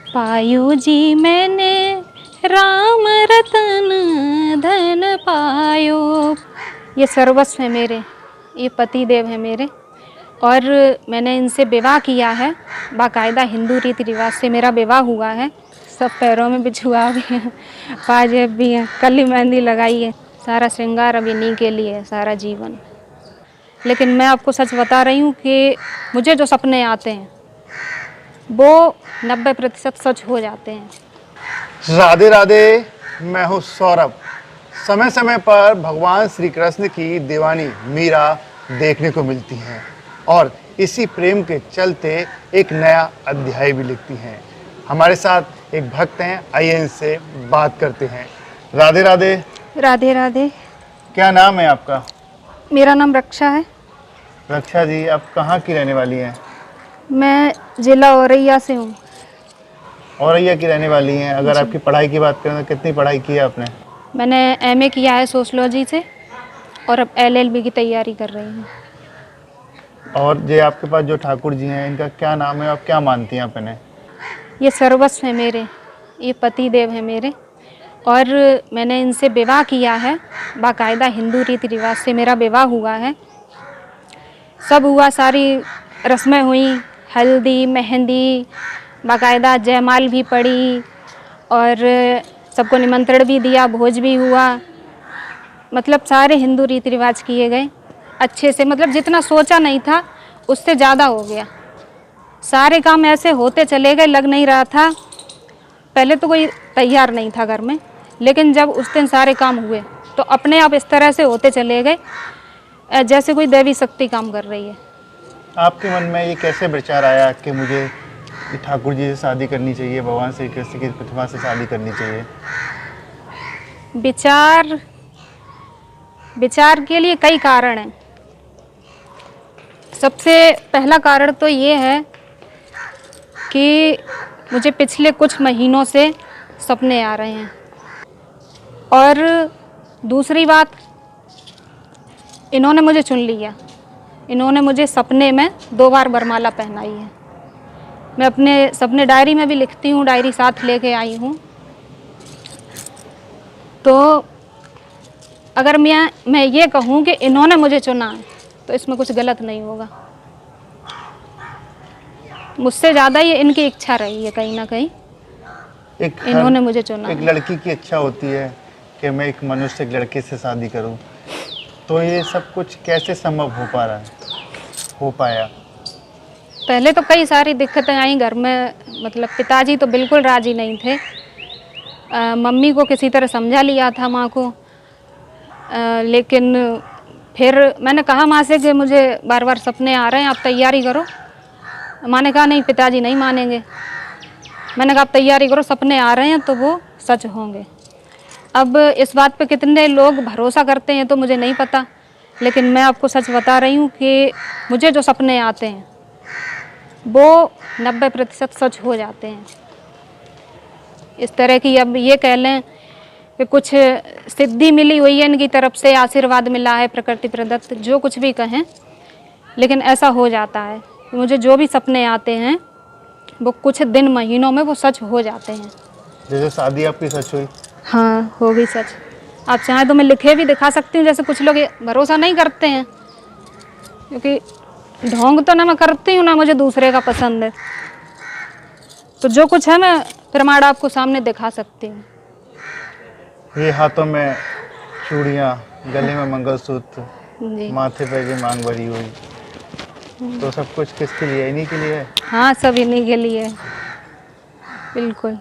पायो जी मैंने राम रतन धन पायो। ये सर्वस्व है मेरे, ये पति देव है मेरे, और मैंने इनसे विवाह किया है। बाकायदा हिंदू रीति रिवाज से मेरा विवाह हुआ है। सब पैरों में बिछुआ भी है, पाजेब भी है, कली मेहंदी लगाई है। सारा श्रृंगार अब इन्हीं के लिए है, सारा जीवन। लेकिन मैं आपको सच बता रही हूँ कि मुझे जो सपने आते हैं वो 90% सच हो जाते हैं। राधे राधे, मैं हूँ सौरभ। समय समय पर भगवान श्री कृष्ण की दीवानी मीरा देखने को मिलती हैं और इसी प्रेम के चलते एक नया अध्याय भी लिखती हैं। हमारे साथ एक भक्त हैं, आइए इनसे बात करते हैं। राधे राधे। राधे राधे। क्या नाम है आपका? मेरा नाम रक्षा है। रक्षा जी, आप कहाँ की रहने वाली हैं? मैं जिला औरैया से हूँ। औरैया की रहने वाली हैं। अगर आपकी पढ़ाई की बात करें तो कितनी पढ़ाई की है आपने? मैंने एमए किया है सोशलॉजी से और अब एलएलबी की तैयारी कर रही हूँ। और ये आपके पास जो ठाकुर जी हैं, इनका क्या नाम है, आप क्या मानती हैं आप इन्हें? ये सर्वस्व है मेरे, ये पति देव है मेरे, और मैंने इनसे विवाह किया है। बाकायदा हिंदू रीति रिवाज से मेरा विवाह हुआ है। सब हुआ, सारी रस्में हुई, हल्दी मेहंदी, बाकायदा जयमाल भी पड़ी और सबको निमंत्रण भी दिया, भोज भी हुआ। मतलब सारे हिंदू रीति रिवाज किए गए अच्छे से। मतलब जितना सोचा नहीं था उससे ज़्यादा हो गया। सारे काम ऐसे होते चले गए, लग नहीं रहा था। पहले तो कोई तैयार नहीं था घर में, लेकिन जब उस दिन सारे काम हुए तो अपने आप इस तरह से होते चले गए जैसे कोई दैवी शक्ति काम कर रही है। आपके मन में ये कैसे विचार आया कि मुझे ठाकुर जी से शादी करनी चाहिए, भगवान श्री कृष्ण की प्रतिमा से शादी करनी चाहिए? विचार के लिए कई कारण हैं। सबसे पहला कारण तो ये है कि मुझे पिछले कुछ महीनों से सपने आ रहे हैं, और दूसरी बात, इन्होंने मुझे चुन लिया। इन्होंने मुझे सपने में 2 बार वरमाला पहनाई है। मैं अपने सपने डायरी में भी लिखती हूँ, डायरी साथ लेके आई हूँ। तो अगर मैं ये कहूँ कि इन्होंने मुझे चुना है तो इसमें कुछ गलत नहीं होगा। मुझसे ज़्यादा ये इनकी इच्छा रही है कहीं ना कहीं, इन्होंने मुझे चुना। एक लड़की की इच्छा होती है कि मैं एक मनुष्य, एक लड़के से शादी करूं, तो ये सब कुछ कैसे संभव हो पाया? पहले तो कई सारी दिक्कतें आई घर में। मतलब पिताजी तो बिल्कुल राजी नहीं थे। मम्मी को किसी तरह समझा लिया था, माँ को। लेकिन फिर मैंने कहा माँ से कि मुझे बार बार सपने आ रहे हैं, आप तैयारी करो। माँ ने कहा नहीं, पिताजी नहीं मानेंगे। मैंने कहा आप तैयारी करो, सपने आ रहे हैं तो वो सच होंगे। अब इस बात पे कितने लोग भरोसा करते हैं तो मुझे नहीं पता, लेकिन मैं आपको सच बता रही हूँ कि मुझे जो सपने आते हैं वो 90% सच हो जाते हैं। इस तरह की, अब ये कह लें कि कुछ सिद्धि मिली हुई है इनकी तरफ से, आशीर्वाद मिला है प्रकृति प्रदत्त, जो कुछ भी कहें, लेकिन ऐसा हो जाता है। मुझे जो भी सपने आते हैं वो कुछ दिन महीनों में वो सच हो जाते हैं। जैसे शादी आपकी सच हुई? हाँ, हो गई सच। आप चाहें तो मैं लिखे भी दिखा सकती हूँ। जैसे कुछ लोग भरोसा नहीं करते हैं, क्योंकि ढोंग तो ना मैं करती हूँ ना मुझे दूसरे का पसंद है। तो जो कुछ है मैं प्रमाण आपको सामने दिखा सकती हूँ। ये हाथों में चूड़ियाँ, गले में मंगलसूत्र, माथे पे भी मांग भरी हुई, तो सब कुछ किसके लिए? इन्हीं के लिए है? हाँ, सब इन्हीं के लिए, बिल्कुल।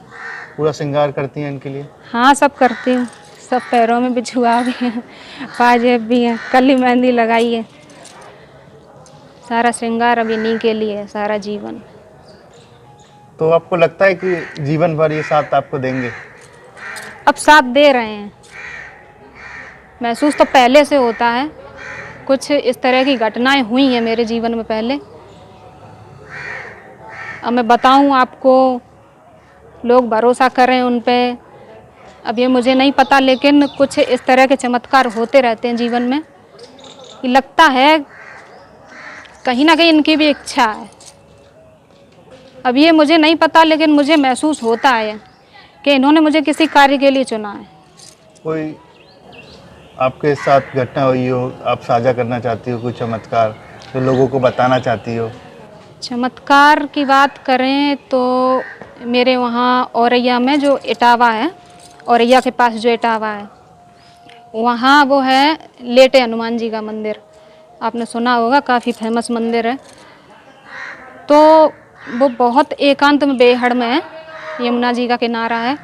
पूरा श्रृंगार करती हैं इनके लिए? हाँ, सब करती हूँ। सब पैरों में बिछुआ भी हैं, पाजेब भी हैं, कली मेहंदी लगाई है। सारा श्रृंगार अब इन्हीं के लिए है, सारा जीवन। तो आपको लगता है कि जीवन भर ये साथ आपको देंगे? अब साथ दे रहे हैं। महसूस तो पहले से होता है। कुछ इस तरह की घटनाएं हुई हैं मेरे जीवन में पहले। अब मैं बताऊं आपको, लोग भरोसा करें उन पे, अब ये मुझे नहीं पता, लेकिन कुछ इस तरह के चमत्कार होते रहते हैं जीवन में कि लगता है कहीं ना कहीं इनकी भी इच्छा है। अब ये मुझे नहीं पता, लेकिन मुझे महसूस होता है कि इन्होंने मुझे किसी कार्य के लिए चुना है। कोई आपके साथ घटना हुई हो, आप साझा करना चाहती हो, कोई चमत्कार जो लोगों को बताना चाहती हो? चमत्कार की बात करें तो मेरे वहाँ औरैया में जो इटावा है, औरैया के पास जो इटावा है, वहाँ वो है लेटे हनुमान जी का मंदिर। आपने सुना होगा, काफ़ी फेमस मंदिर है। तो वो बहुत एकांत में, बेहड़ में है, यमुना जी का किनारा है।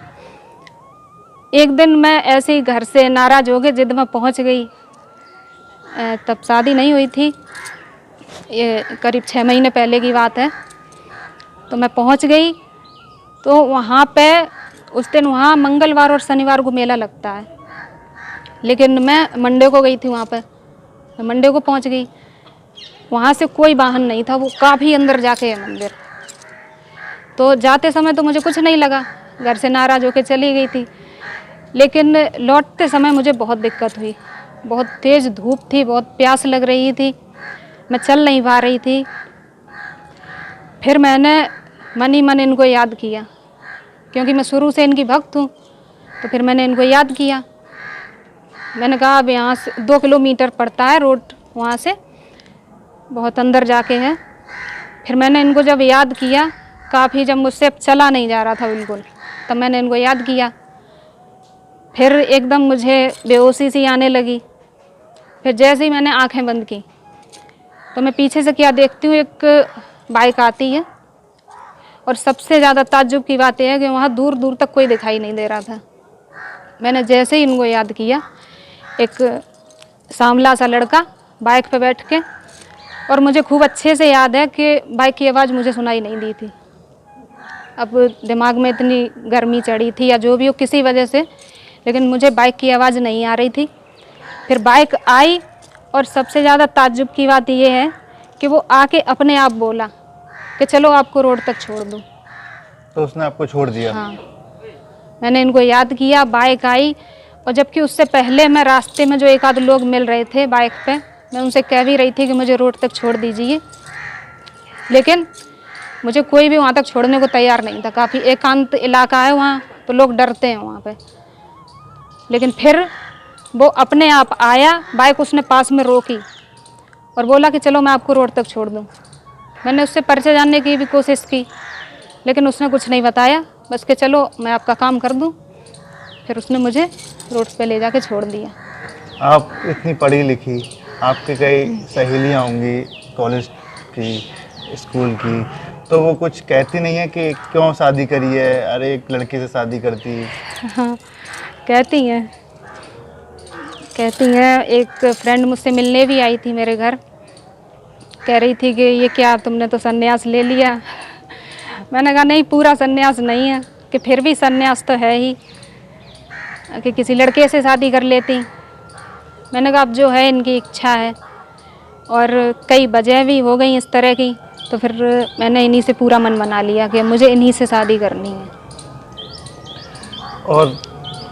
एक दिन मैं ऐसे ही घर से नाराज़ हो के जिद में पहुँच गई। तब शादी नहीं हुई थी, ये करीब 6 महीने पहले की बात है। तो मैं पहुँच गई, तो वहाँ पे उस दिन वहाँ मंगलवार और शनिवार को मेला लगता है, लेकिन मैं मंडे को गई थी वहाँ पे। मैं मंडे को पहुँच गई, वहाँ से कोई वाहन नहीं था, वो काफ़ी अंदर जाके है मंदिर। तो जाते समय तो मुझे कुछ नहीं लगा, घर से नाराज़ होकर चली गई थी। लेकिन लौटते समय मुझे बहुत दिक्कत हुई, बहुत तेज़ धूप थी, बहुत प्यास लग रही थी, मैं चल नहीं पा रही थी। फिर मैंने मन ही मन इनको याद किया, क्योंकि मैं शुरू से इनकी भक्त हूँ। तो फिर मैंने इनको याद किया। मैंने कहा अब यहाँ से 2 किलोमीटर पड़ता है रोड, वहाँ से बहुत अंदर जाके है। फिर मैंने इनको जब याद किया, काफ़ी जब मुझसे अब चला नहीं जा रहा था बिल्कुल, तब मैंने इनको याद किया। फिर एकदम मुझे बेहोशी सी आने लगी। फिर जैसे ही मैंने आंखें बंद की, तो मैं पीछे से क्या देखती हूँ, एक बाइक आती है। और सबसे ज़्यादा ताज्जुब की बात यह है कि वहाँ दूर दूर तक कोई दिखाई नहीं दे रहा था। मैंने जैसे ही इनको याद किया, एक सांवला सा लड़का बाइक पे बैठ के, और मुझे खूब अच्छे से याद है कि बाइक की आवाज़ मुझे सुनाई नहीं दी थी। अब दिमाग में इतनी गर्मी चढ़ी थी या जो भी हो, किसी वजह से, लेकिन मुझे बाइक की आवाज़ नहीं आ रही थी। फिर बाइक आई, और सबसे ज़्यादा ताज्जुब की बात यह है कि वो आके अपने आप बोला कि चलो आपको रोड तक छोड़ दूँ। तो उसने आपको छोड़ दिया? हाँ, मैंने इनको याद किया, बाइक आई, और जबकि उससे पहले मैं रास्ते में जो एक आध लोग मिल रहे थे बाइक पे, मैं उनसे कह भी रही थी कि मुझे रोड तक छोड़ दीजिए, लेकिन मुझे कोई भी वहाँ तक छोड़ने को तैयार नहीं था। काफ़ी एकांत इलाका है वहाँ, तो लोग डरते हैं वहाँ पे। लेकिन फिर वो अपने आप आया, बाइक उसने पास में रोकी और बोला कि चलो मैं आपको रोड तक छोड़ दूँ। मैंने उससे परिचय जानने की भी कोशिश की, लेकिन उसने कुछ नहीं बताया, बस कि चलो मैं आपका काम कर दूँ। फिर उसने मुझे रोड पे ले जाके छोड़ दिया। आप इतनी पढ़ी लिखी, आपके कई सहेलियाँ होंगी कॉलेज की, स्कूल की, तो वो कुछ कहती नहीं है कि क्यों शादी करी है, अरे एक लड़के से शादी करती? हाँ, कहती हैं, कहती हैं। एक फ्रेंड मुझसे मिलने भी आई थी मेरे घर, कह रही थी कि ये क्या, तुमने तो सन्यास ले लिया। मैंने कहा नहीं, पूरा सन्यास नहीं है, कि फिर भी सन्यास तो है ही, कि किसी लड़के से शादी कर लेती। मैंने कहा अब जो है इनकी इच्छा है, और कई वजह भी हो गई इस तरह की, तो फिर मैंने इन्हीं से पूरा मन बना लिया कि मुझे इन्हीं से शादी करनी है। और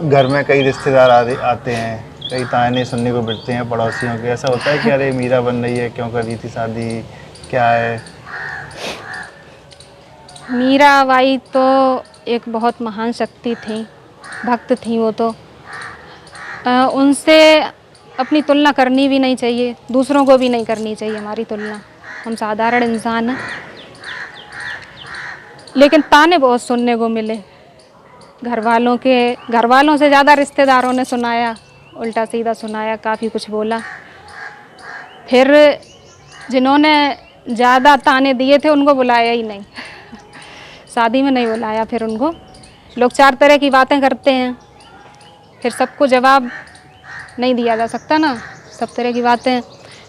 घर में कई रिश्तेदार आते हैं, कई ताने सुनने को मिलते हैं पड़ोसियों के, ऐसा होता है कि अरे मीरा बन रही है, क्यों कर रही थी शादी, क्या है? मीराबाई तो एक बहुत महान शक्ति थी, भक्त थी वो तो। उनसे अपनी तुलना करनी भी नहीं चाहिए, दूसरों को भी नहीं करनी चाहिए हमारी तुलना। हम साधारण इंसान हैं। लेकिन ताने बहुत सुनने को मिले घर वालों से ज़्यादा रिश्तेदारों ने सुनाया, उल्टा सीधा सुनाया, काफ़ी कुछ बोला। फिर जिन्होंने ज़्यादा ताने दिए थे उनको बुलाया ही नहीं। शादी में नहीं बुलाया फिर उनको। लोग 4 तरह की बातें करते हैं, फिर सबको जवाब नहीं दिया जा सकता ना, सब तरह की बातें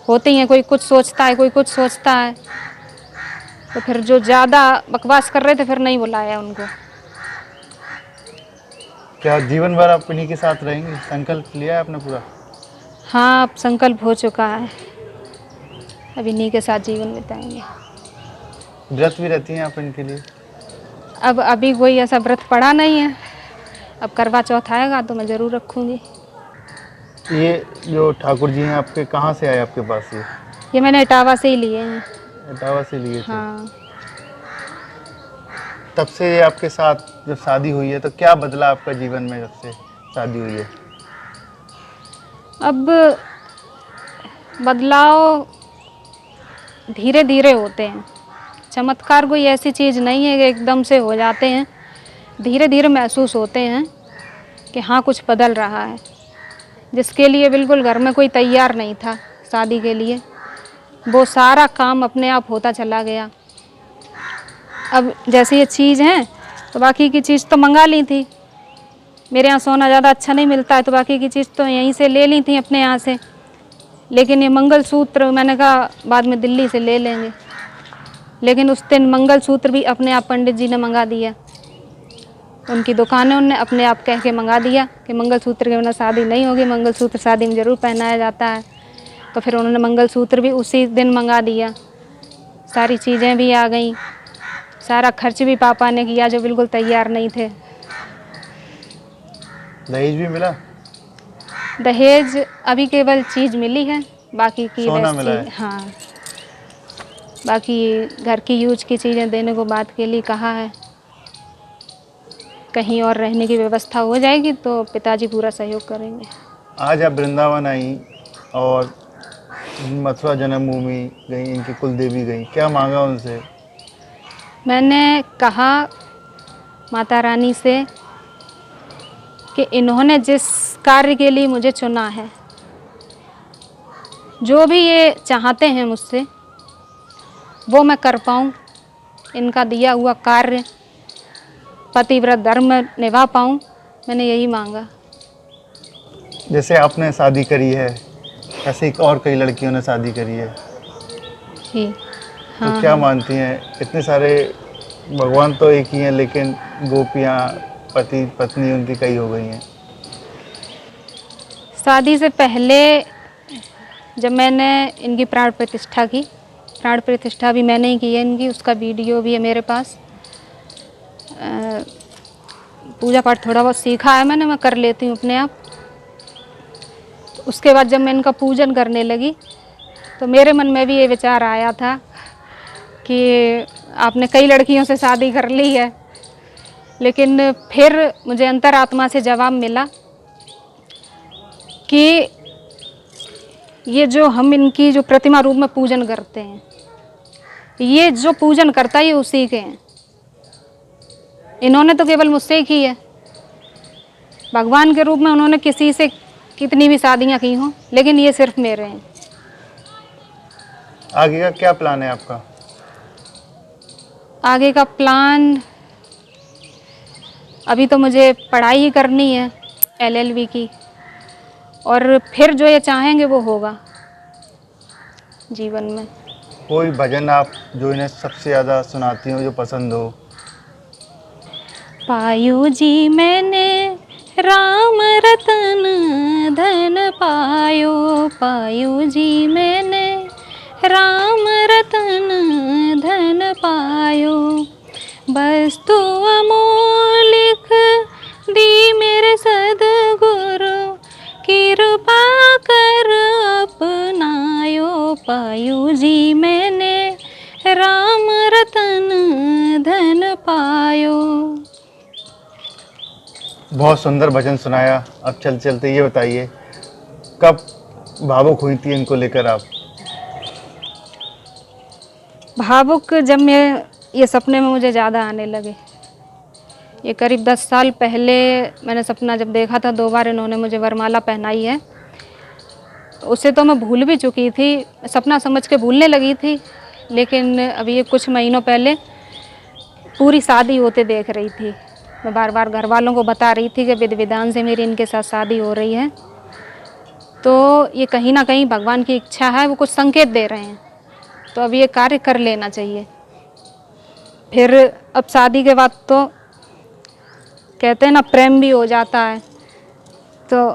होती हैं, कोई कुछ सोचता है, कोई कुछ सोचता है। तो फिर जो ज़्यादा बकवास कर रहे थे फिर नहीं बुलाया उनको। क्या जीवन भर आप इन्हीं के साथ रहेंगे, संकल्प लिया है आपने पूरा? हाँ, अब संकल्प हो चुका है, अब इन्हीं के साथ जीवन बिताएंगे। व्रत भी रहती हैं आप इनके लिए? अब अभी कोई ऐसा व्रत पड़ा नहीं है, अब करवा चौथ आएगा तो मैं ज़रूर रखूँगी। ये जो ठाकुर जी हैं आपके, कहाँ से आए आपके पास ये मैंने इटावा से ही लिए हैं। इटावा से लिए थे? हाँ। तब से आपके साथ जब शादी हुई है तो क्या बदला आपका जीवन में जब से शादी हुई है? अब बदलाव धीरे धीरे होते हैं। चमत्कार कोई ऐसी चीज़ नहीं है कि एकदम से हो जाते हैं। धीरे धीरे महसूस होते हैं कि हाँ कुछ बदल रहा है, जिसके लिए बिल्कुल घर में कोई तैयार नहीं था शादी के लिए। वो सारा काम अपने आप होता चला गया। अब जैसे ये चीज़ हैं तो बाकी की चीज़ तो मंगा ली थी। मेरे यहाँ सोना ज़्यादा अच्छा नहीं मिलता है तो बाकी की चीज़ तो यहीं से ले ली थी अपने यहाँ से। लेकिन ये मंगलसूत्र मैंने कहा बाद में दिल्ली से ले लेंगे। लेकिन उस दिन मंगलसूत्र भी अपने आप पंडित जी ने मंगा दिया। उनकी दुकान है, उनने अपने आप कह के मंगा दिया कि मंगलसूत्र के बिना शादी नहीं होगी, मंगलसूत्र शादी में ज़रूर पहनाया जाता है। तो फिर उन्होंने मंगलसूत्र भी उसी दिन मंगा दिया। सारी चीज़ें भी आ गईं, सारा खर्च भी पापा ने किया जो बिल्कुल तैयार नहीं थे। दहेज भी मिला? दहेज अभी केवल चीज़ मिली है, बाकी की सोना रेस्ट मिला है? हाँ, बाकी घर की यूज की चीज़ें देने को बात के लिए कहा है। कहीं और रहने की व्यवस्था हो जाएगी तो पिताजी पूरा सहयोग करेंगे। आज आप वृंदावन आई और मथुरा जन्मभूमि गई, इनकी कुल देवी गई, क्या मांगा उनसे? मैंने कहा माता रानी से कि इन्होंने जिस कार्य के लिए मुझे चुना है, जो भी ये चाहते हैं मुझसे वो मैं कर पाऊँ, इनका दिया हुआ कार्य पतिव्रत धर्म निभा पाऊँ, मैंने यही मांगा। जैसे आपने शादी करी है ऐसे ही और कई लड़कियों ने शादी करी है, जी तो हाँ। क्या मानती हैं? इतने सारे भगवान तो एक ही हैं लेकिन गोपियाँ पति पत्नी उनकी कई हो गई हैं। शादी से पहले जब मैंने इनकी प्राण प्रतिष्ठा की, प्राण प्रतिष्ठा भी मैंने ही की है इनकी, उसका वीडियो भी है मेरे पास। पूजा पाठ थोड़ा बहुत सीखा है मैंने, मैं कर लेती हूँ अपने आप। तो उसके बाद जब मैं इनका पूजन करने लगी तो मेरे मन में भी ये विचार आया था कि आपने कई लड़कियों से शादी कर ली है, लेकिन फिर मुझे अंतरात्मा से जवाब मिला कि ये जो हम इनकी जो प्रतिमा रूप में पूजन करते हैं, ये जो पूजन करता है ये उसी के हैं। इन्होंने तो केवल मुझसे ही की है। भगवान के रूप में उन्होंने किसी से कितनी भी शादियां की हों, लेकिन ये सिर्फ मेरे हैं। आगे का क्या प्लान है आपका? आगे का प्लान, अभी तो मुझे पढ़ाई ही करनी है LLB की, और फिर जो ये चाहेंगे वो होगा जीवन में। कोई भजन आप जो इन्हें सबसे ज़्यादा सुनाती हो, जो पसंद हो? पायो जी मैंने राम रतन धन पायो, पायो जी मैंने राम रतन धन पायो, वस्तु अमोलिक दी मेरे सद्गुरु, कृपा कर अपनायो, पायो जी मैंने राम रतन धन पायो। बहुत सुंदर भजन सुनाया। अब चलते चलते ये बताइए, कब भावुक हुई थी इनको लेकर आप? भावुक जब मैं ये सपने में मुझे ज़्यादा आने लगे। ये करीब 10 साल पहले मैंने सपना जब देखा था, 2 बार इन्होंने मुझे वरमाला पहनाई है। उसे तो मैं भूल भी चुकी थी, सपना समझ के भूलने लगी थी। लेकिन अभी ये कुछ महीनों पहले पूरी शादी होते देख रही थी। मैं बार बार घर वालों को बता रही थी कि विधि विधान से मेरी इनके साथ शादी हो रही है। तो ये कहीं ना कहीं भगवान की इच्छा है, वो कुछ संकेत दे रहे हैं, तो अब ये कार्य कर लेना चाहिए। फिर अब शादी के बाद तो कहते हैं ना, प्रेम भी हो जाता है, तो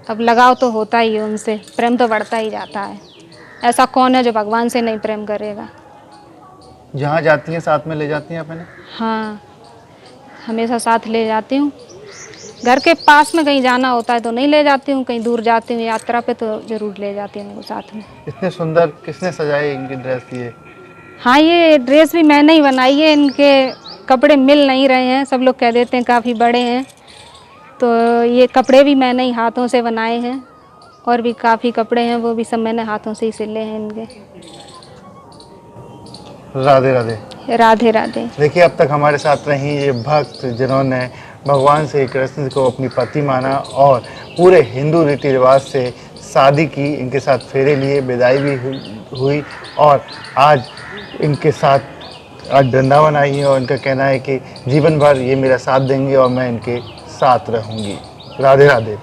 अब लगाव तो होता ही है उनसे, प्रेम तो बढ़ता ही जाता है। ऐसा कौन है जो भगवान से नहीं प्रेम करेगा। जहाँ जाती हैं साथ में ले जाती हैं अपने? हाँ, हमेशा साथ ले जाती हूँ। घर के पास में कहीं जाना होता है तो नहीं ले जाती हूँ, कहीं दूर जाती हूँ यात्रा पे तो ज़रूर ले जाती हूँ उनको साथ में। इतने सुंदर किसने सजाए इनकी ड्रेस? ये हाँ, ये ड्रेस भी मैंने ही बनाई है। इनके कपड़े मिल नहीं रहे हैं, सब लोग कह देते हैं काफ़ी बड़े हैं, तो ये कपड़े भी मैंने ही हाथों से बनाए हैं। और भी काफ़ी कपड़े हैं, वो भी सब मैंने हाथों से ही सिले हैं इनके। राधे राधे। राधे राधे। देखिए, अब तक हमारे साथ रही ये भक्त जिन्होंने भगवान श्री कृष्ण को अपनी पति माना और पूरे हिंदू रीति रिवाज से शादी की, इनके साथ फेरे लिए, विदाई भी हुई और आज इनके साथ आज वृंदावन आई है और इनका कहना है कि जीवन भर ये मेरा साथ देंगे और मैं इनके साथ रहूँगी। राधे राधे।